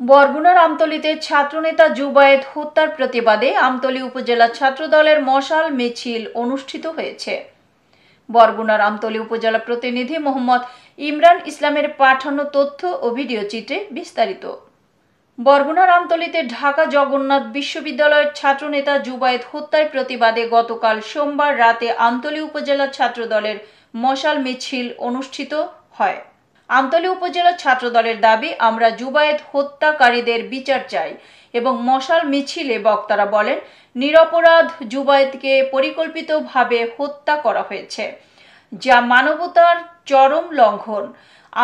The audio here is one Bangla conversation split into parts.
বরগুনার আমতলীতে ছাত্রনেতা জুবায়েদ হত্যার প্রতিবাদে আমতলী উপজেলা ছাত্রদলের মশাল মিছিল অনুষ্ঠিত হয়েছে। বরগুনার আমতলী উপজেলা প্রতিনিধি মোহাম্মদ ইমরান ইসলামের পাঠানো তথ্য ও ভিডিও চিত্রে বিস্তারিত। বরগুনার আমতলীতে ঢাকা জগন্নাথ বিশ্ববিদ্যালয়ের ছাত্রনেতা জুবায়েদ হত্যার প্রতিবাদে গতকাল সোমবার রাতে আমতলী উপজেলা ছাত্রদলের মশাল মিছিল অনুষ্ঠিত হয়। আমতলী উপজেলা ছাত্রদলের দাবি, আমরা জুবায়েদ হত্যাকারীদের বিচার চাই এবং মশাল মিছিলে বক্তারা বলেন, নিরপরাধ জুবায়েদকে পরিকল্পিতভাবে হত্যা করা হয়েছে, যা মানবতার চরম লঙ্ঘন।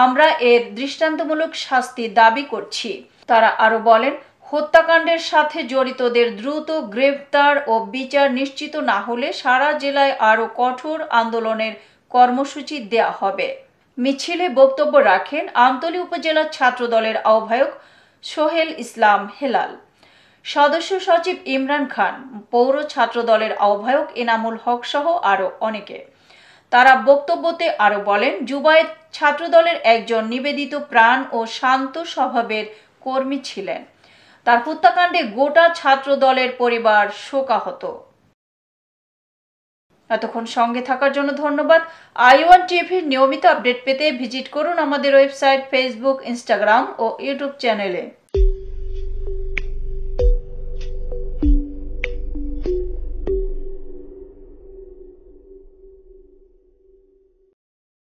আমরা এর দৃষ্টান্তমূলক শাস্তি দাবি করছি। তারা আরো বলেন, হত্যাকাণ্ডের সাথে জড়িতদের দ্রুত গ্রেফতার ও বিচার নিশ্চিত না হলে সারা জেলায় আরো কঠোর আন্দোলনের কর্মসূচি দেয়া হবে। মিছিলে বক্তব্য রাখেন আমতলী উপজেলা ছাত্রদলের আহ্বায়ক সোহেল ইসলাম হেলাল, সদস্য সচিব ইমরান খান, পৌর ছাত্রদলের আহ্বায়ক এনামুল হক সহ আরো অনেকে। তারা বক্তব্যতে আরো বলেন, জুবায়েদ ছাত্রদলের একজন নিবেদিত প্রাণ ও শান্ত স্বভাবের কর্মী ছিলেন। তার হত্যাকাণ্ডে গোটা ছাত্রদলের পরিবার শোকাহত। এতক্ষণ সঙ্গে থাকার জন্য ধন্যবাদ। i1 টিভির নিয়মিত আপডেট পেতে ভিজিট করুন আমাদের ওয়েবসাইট, ফেসবুক, ইনস্টাগ্রাম ও ইউটিউব চ্যানেলে।